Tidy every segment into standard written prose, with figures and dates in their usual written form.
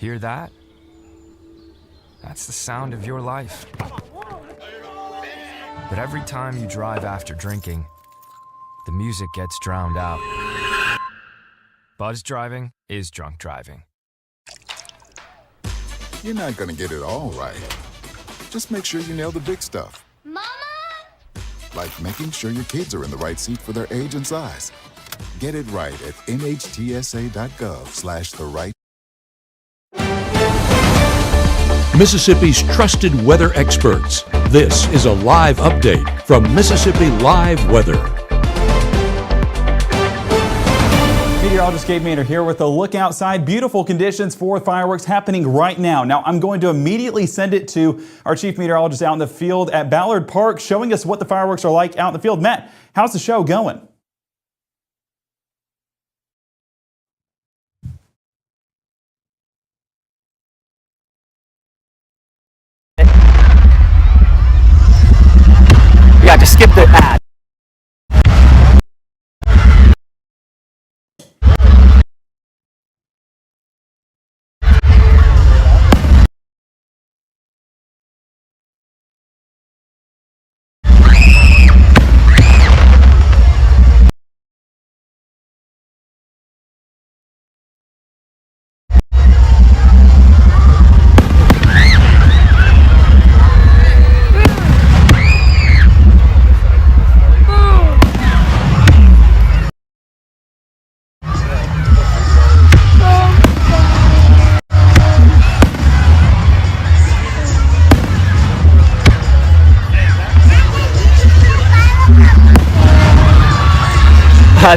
Hear that? That's the sound of your life. But every time you drive after drinking, the music gets drowned out. Buzz driving is drunk driving. You're not gonna get it all right. Just make sure you nail the big stuff. Mama! Like making sure your kids are in the right seat for their age and size. Get it right at nhtsa.gov/the-right. Mississippi's trusted weather experts. This is a live update from Mississippi Live Weather. Meteorologist Gabe Maynard here with a look outside. Beautiful conditions for fireworks happening right now. Now, I'm going to immediately send it to our chief meteorologist out in the field at Ballard Park, showing us what the fireworks are like out in the field. Matt, how's the show going? Yeah, just skip the ad.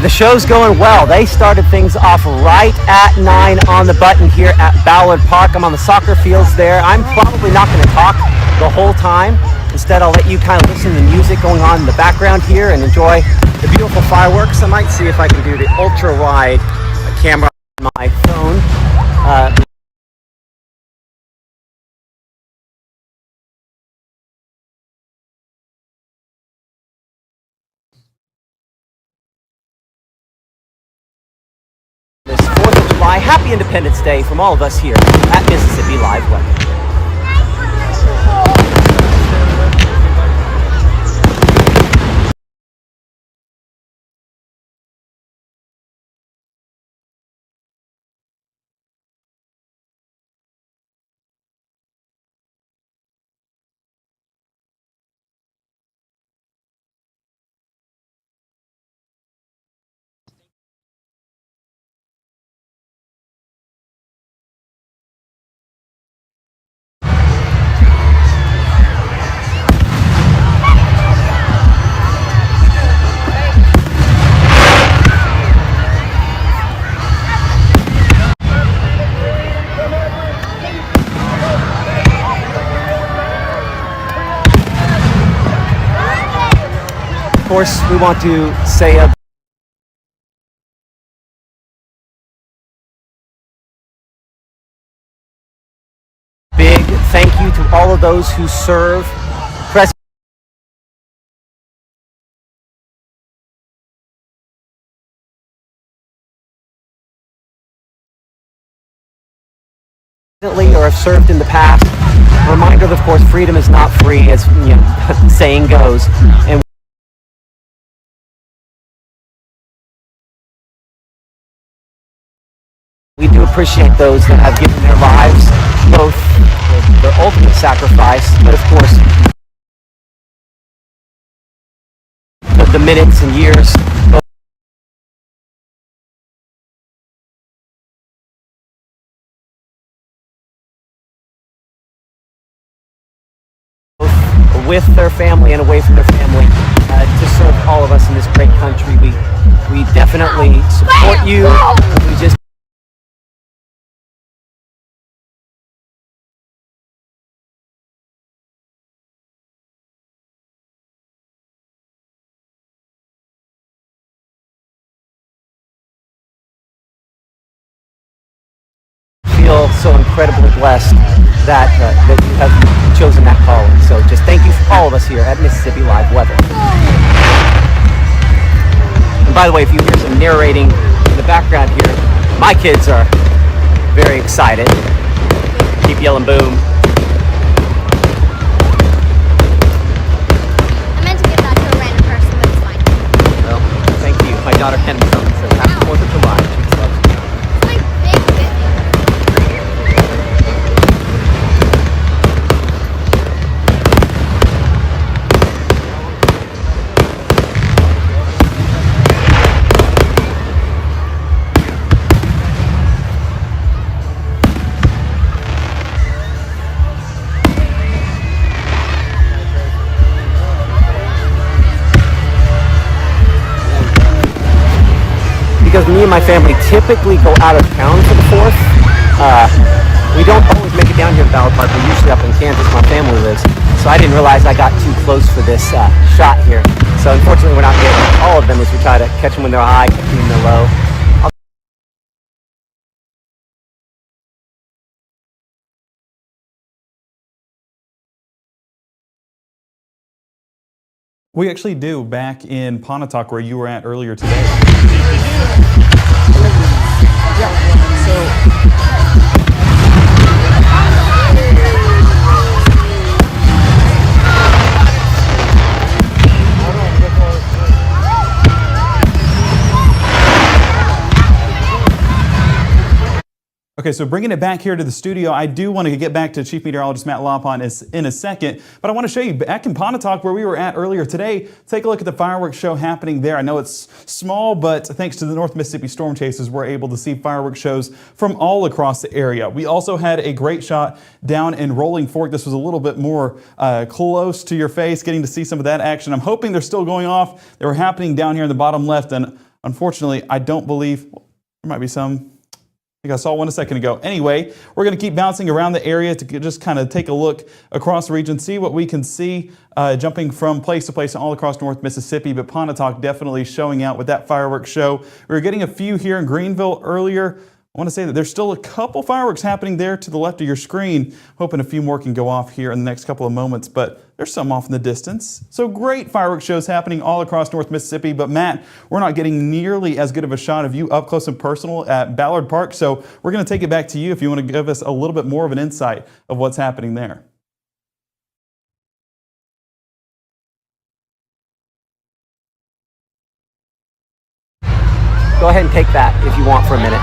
The show's going well. They started things off right at 9 on the button here at Ballard Park. I'm on the soccer fields there. I'm probably not going to talk the whole time. Instead, I'll let you kind of listen to the music going on in the background here and enjoy the beautiful fireworks. I might see if I can do the ultra-wide camera on my phone. This 4th of July, happy Independence Day from all of us here at Mississippi Live Weather. Of course, we want to say a big thank you to all of those who serve presently or have served in the past. A reminder that, of course, freedom is not free, as the saying goes. And we do appreciate those that have given their lives, both their ultimate sacrifice, but of course, the minutes and years both with their family and away from their family to serve all of us in this great country. We definitely support you. We just feel so incredibly blessed that you have chosen that calling. So just thank you for all of us here at Mississippi Live Weather. And by the way, if you hear some narrating in the background here, my kids are very excited. keep yelling boom. I meant to give that to a random person, but it's fine. Well, thank you. My daughter Henry told me so. Happy 4th of July. She loves you. It's my big bit. Because me and my family typically go out of town for the 4th. We don't always make it down here to Ballard Park. We're usually up in Kansas where my family lives. So I didn't realize I got too close for this shot here. So unfortunately we're not getting all of them as we try to catch them when they're high, catch them when they're low. We actually do back in Pontotoc where you were at earlier today. Okay, so bringing it back here to the studio, I do want to get back to Chief Meteorologist Matt Lopon in a second, but I want to show you back in Pontotoc where we were at earlier today. Take a look at the fireworks show happening there. I know it's small, but thanks to the North Mississippi Storm Chasers, we're able to see fireworks shows from all across the area. We also had a great shot down in Rolling Fork. This was a little bit more close to your face, getting to see some of that action. I'm hoping they're still going off. They were happening down here in the bottom left, and unfortunately, I don't believe there might be some. I think I saw one a second ago. Anyway, we're going to keep bouncing around the area to just kind of take a look across the region, see what we can see, jumping from place to place all across North Mississippi. But Pontotoc definitely showing out with that fireworks show. We were getting a few here in Greenville earlier. I want to say that there's still a couple fireworks happening there to the left of your screen. Hoping a few more can go off here in the next couple of moments, but there's some off in the distance. So great fireworks shows happening all across North Mississippi. But Matt, we're not getting nearly as good of a shot of you up close and personal at Ballard Park. So we're going to take it back to you if you want to give us a little bit more of an insight of what's happening there. Go ahead and take that if you want for a minute.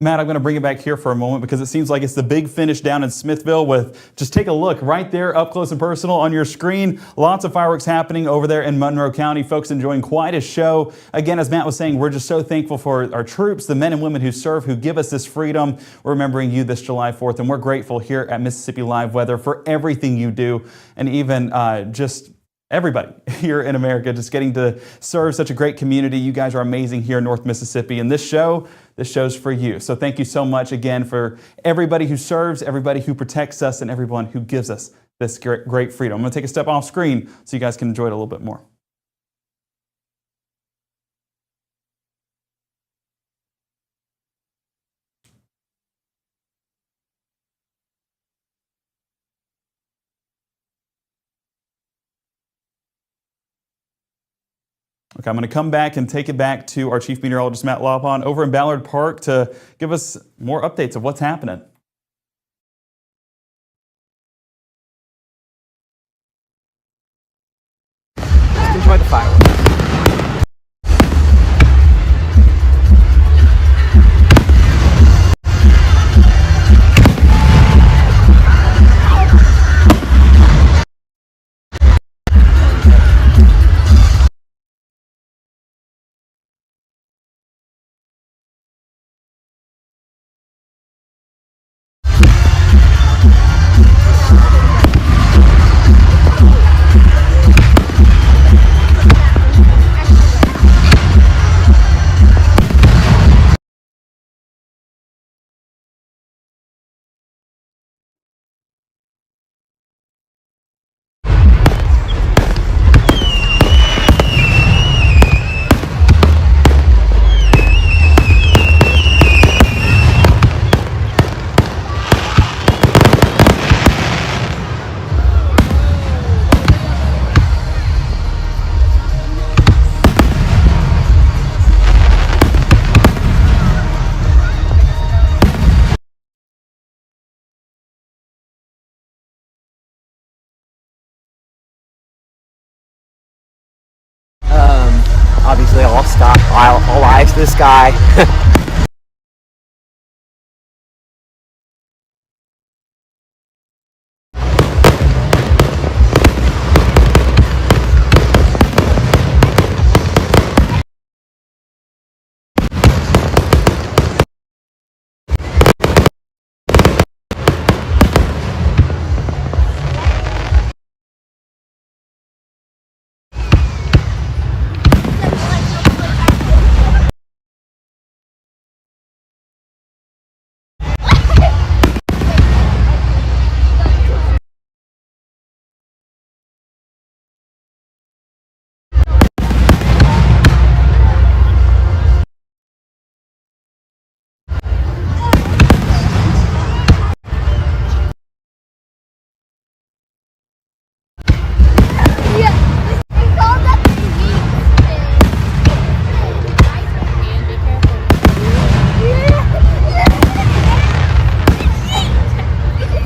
Matt, I'm going to bring it back here for a moment because it seems like it's the big finish down in Smithville with, just take a look right there up close and personal on your screen. Lots of fireworks happening over there in Monroe County. Folks enjoying quite a show. Again, as Matt was saying, we're just so thankful for our troops, the men and women who serve, who give us this freedom. We're remembering you this July 4th, and we're grateful here at Mississippi Live Weather for everything you do, and even just everybody here in America just getting to serve such a great community. You guys are amazing here in North Mississippi, and this show's for you. So thank you so much again for everybody who serves, everybody who protects us, and everyone who gives us this great freedom. I'm going to take a step off screen so you guys can enjoy it a little bit more. Okay, I'm going to come back and take it back to our Chief Meteorologist, Matt Lopon, over in Ballard Park to give us more updates of what's happening. Just enjoy the fireworks. all eyes to this guy.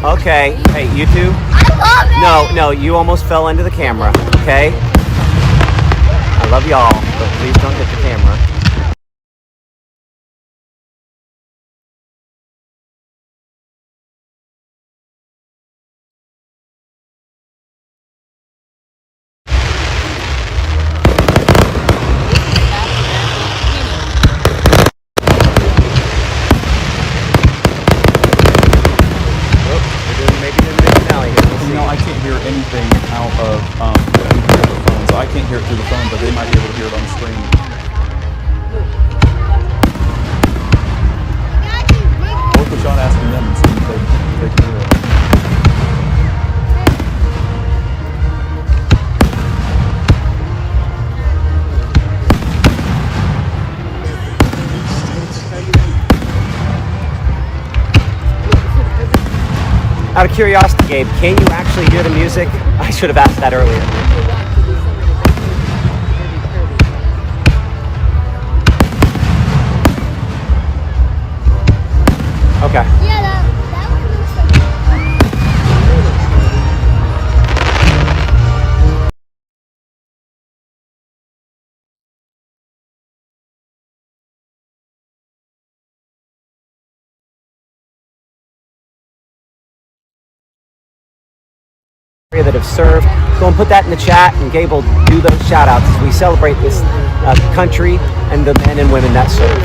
Okay, hey, you two? I love it! No, you almost fell into the camera, okay? I love y'all, but please don't hit the camera. I can't hear anything out of the phone, so I can't hear it through the phone, but they might be able to hear it on the screen. Worth a shot asking them and see if they can hear it. Out of curiosity, Gabe, can you actually hear the music? I should have asked that earlier. Okay. Yeah, that would be so that have served. Go and put that in the chat, and Gabe will do those shout outs as we celebrate this country and the men and women that serve.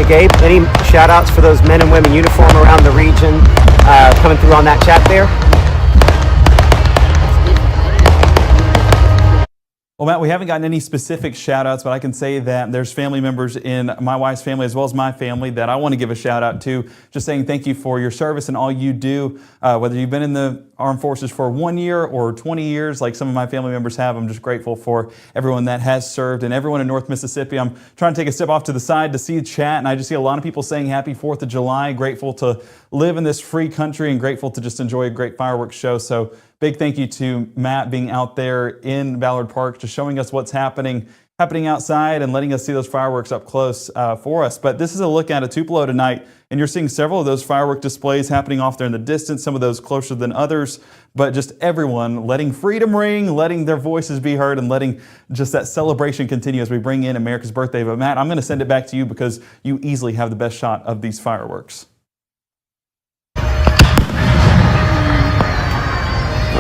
Gabe, any shout outs for those men and women uniform around the region coming through on that chat there? Well, Matt, we haven't gotten any specific shout outs, but I can say that there's family members in my wife's family as well as my family that I want to give a shout out to, just saying thank you for your service and all you do. Whether you've been in the armed forces for 1 year or 20 years, like some of my family members have, I'm just grateful for everyone that has served and everyone in North Mississippi. I'm trying to take a step off to the side to see the chat, and I just see a lot of people saying happy 4th of July, grateful to live in this free country and grateful to just enjoy a great fireworks show. So big thank you to Matt being out there in Ballard Park, just showing us what's happening outside and letting us see those fireworks up close for us. But this is a look at a Tupelo tonight, and you're seeing several of those firework displays happening off there in the distance, some of those closer than others, but just everyone letting freedom ring, letting their voices be heard, and letting just that celebration continue as we bring in America's birthday. But Matt, I'm going to send it back to you because you easily have the best shot of these fireworks.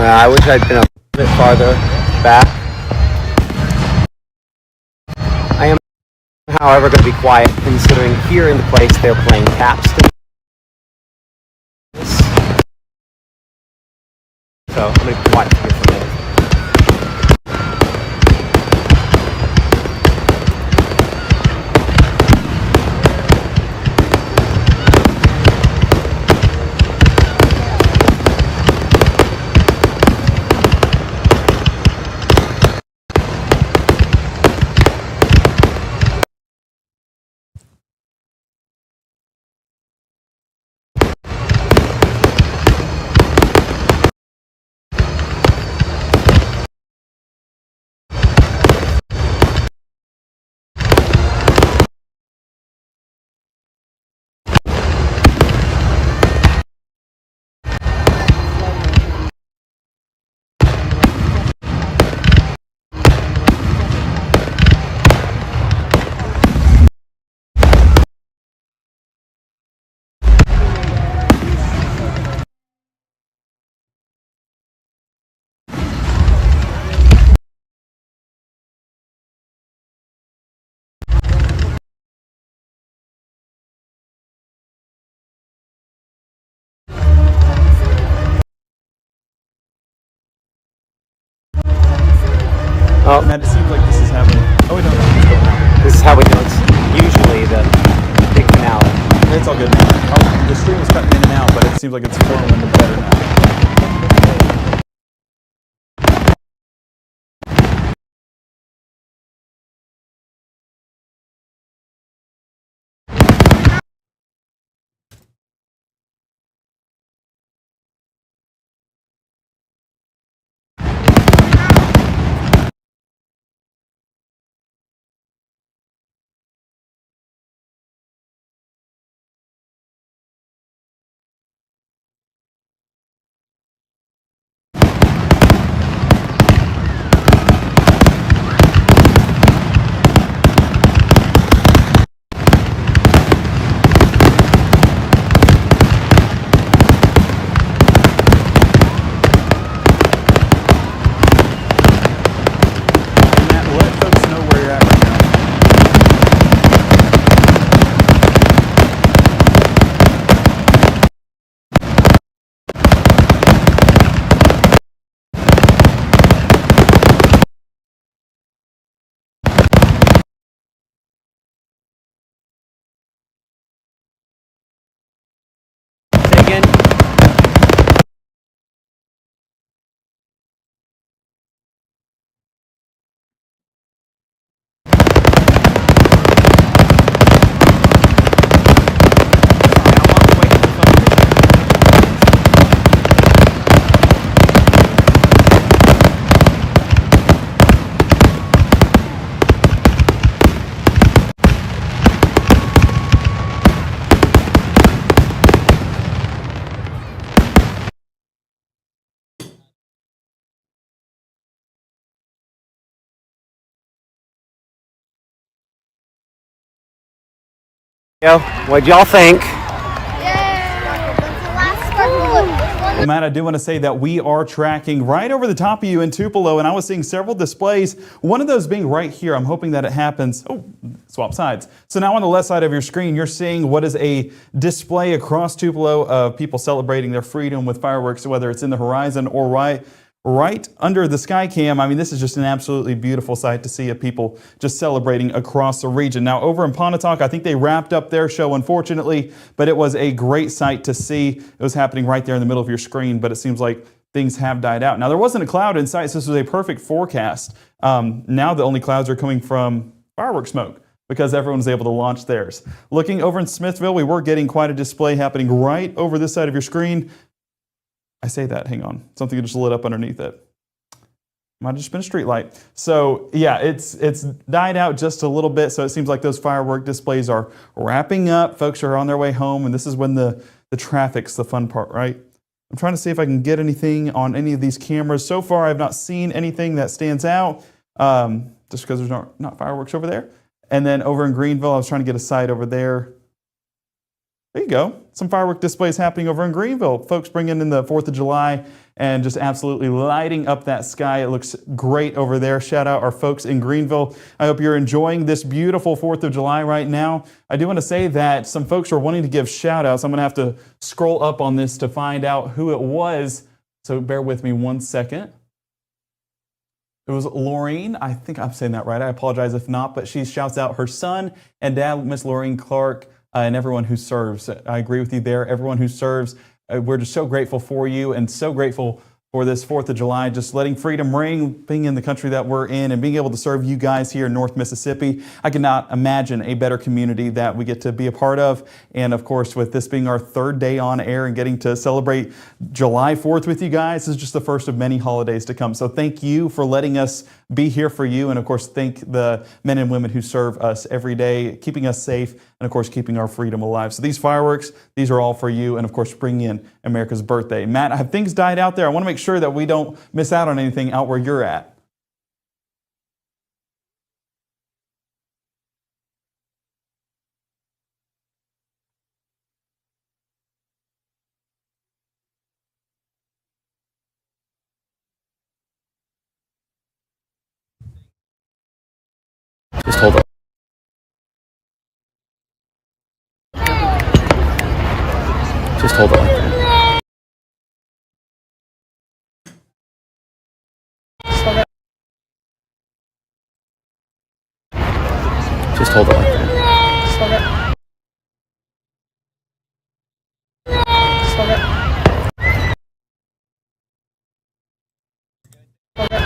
I wish I'd been a bit farther back. I am, however, going to be quiet considering here in the place they're playing Capstan. So I'm going to be quiet here for a minute. Oh. Matt, it seems like this is happening. Oh, wait, no, it's going out. This is how we do it. Usually the big finale. It's all good now. Oh, the stream was cutting in and out, but it seems like it's flowing better now. Matt, let folks know where you're at right now. Say again. Yo, what'd y'all think? Well, Matt, I do want to say that we are tracking right over the top of you in Tupelo, and I was seeing several displays, one of those being right here. I'm hoping that it happens. Oh, swap sides. So now on the left side of your screen, you're seeing what is a display across Tupelo of people celebrating their freedom with fireworks, whether it's in the horizon or right under the sky cam. I mean, this is just an absolutely beautiful sight to see of people just celebrating across the region. Now, over in Pontotoc, I think they wrapped up their show, unfortunately, but it was a great sight to see. It was happening right there in the middle of your screen, but it seems like things have died out. Now, there wasn't a cloud in sight, so this was a perfect forecast. Now the only clouds are coming from fireworks smoke, because everyone was able to launch theirs. Looking over in Smithville, we were getting quite a display happening right over this side of your screen. I say that, hang on. Something just lit up underneath it. Might have just been a street light. So yeah, it's died out just a little bit, so it seems like those firework displays are wrapping up. Folks are on their way home, and this is when the traffic's the fun part, right? I'm trying to see if I can get anything on any of these cameras. So far, I've not seen anything that stands out, just because there's not fireworks over there. And then over in Greenville, I was trying to get a sight over there. There you go. Some firework displays happening over in Greenville. Folks bringing in the 4th of July and just absolutely lighting up that sky. It looks great over there. Shout out our folks in Greenville. I hope you're enjoying this beautiful 4th of July right now. I do want to say that some folks are wanting to give shout outs. I'm going to have to scroll up on this to find out who it was. So bear with me one second. It was Laureen. I think I'm saying that right. I apologize if not, but she shouts out her son and dad, Miss Laureen Clark, and everyone who serves. I agree with you there. Everyone who serves, we're just so grateful for you and so grateful for this 4th of July, just letting freedom ring, being in the country that we're in and being able to serve you guys here in North Mississippi. I cannot imagine a better community that we get to be a part of. And of course, with this being our 3rd day on air and getting to celebrate July 4th with you guys, this is just the first of many holidays to come. So thank you for letting us be here for you. And of course, thank the men and women who serve us every day, keeping us safe and of course, keeping our freedom alive. So these fireworks, these are all for you. And of course, bringing in America's birthday. Matt, have things died out there? I want to make sure that we don't miss out on anything out where you're at. Just hold it. Just hold it like that. Just hold it like that. Just hold it. Just hold it. Hold it.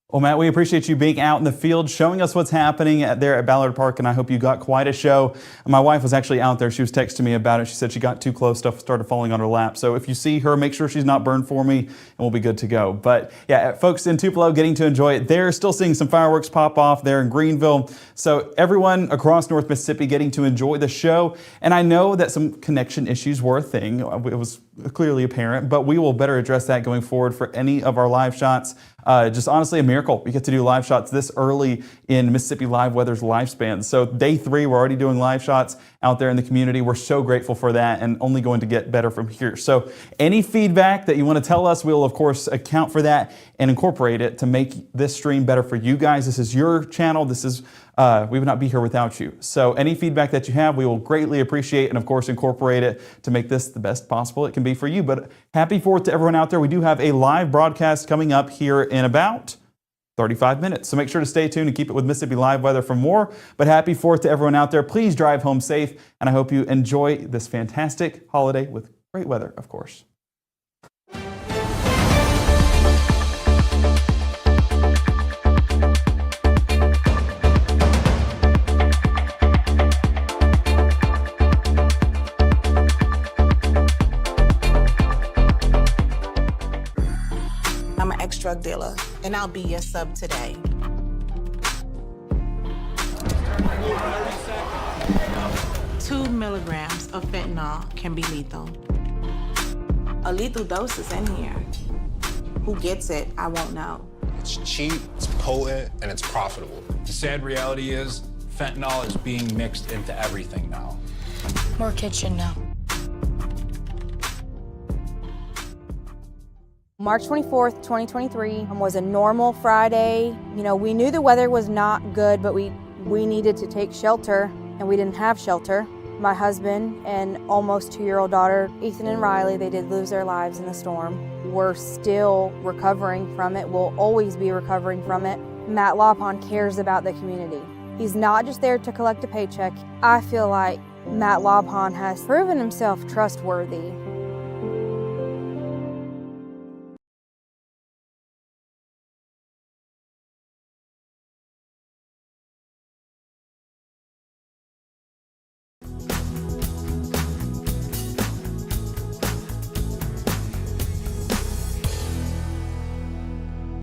Well, Matt, we appreciate you being out in the field, showing us what's happening there at Ballard Park, and I hope you got quite a show. My wife was actually out there. She was texting me about it. She said she got too close, stuff started falling on her lap. So if you see her, make sure she's not burned for me, and we'll be good to go. But yeah, folks in Tupelo getting to enjoy it. They're still seeing some fireworks pop off there in Greenville. So everyone across North Mississippi getting to enjoy the show. And I know that some connection issues were a thing. It was clearly apparent, but we will better address that going forward for any of our live shots. Just honestly a miracle we get to do live shots this early in Mississippi Live Weather's lifespan. So day 3, we're already doing live shots out there in the community. We're so grateful for that and only going to get better from here. So any feedback that you want to tell us, we'll of course account for that and incorporate it to make this stream better for you guys. This is your channel. This is we would not be here without you. So any feedback that you have, we will greatly appreciate and of course incorporate it to make this the best possible it can be for you. But happy 4th to everyone out there. We do have a live broadcast coming up here in about 35 minutes. So make sure to stay tuned and keep it with Mississippi Live Weather for more. But happy 4th to everyone out there. Please drive home safe, and I hope you enjoy this fantastic holiday with great weather, of course. I'm an ex-drug dealer, and I'll be your sub today. Two milligrams of fentanyl can be lethal. A lethal dose is in here. Who gets it, I won't know. It's cheap, it's potent, and it's profitable. The sad reality is fentanyl is being mixed into everything now. More kids should know. March 24th, 2023 was a normal Friday. You know, we knew the weather was not good, but we needed to take shelter, and we didn't have shelter. My husband and almost 2-year-old daughter, Ethan and Riley, they did lose their lives in the storm. We're still recovering from it. We'll always be recovering from it. Matt LawPon cares about the community. He's not just there to collect a paycheck. I feel like Matt LawPon has proven himself trustworthy.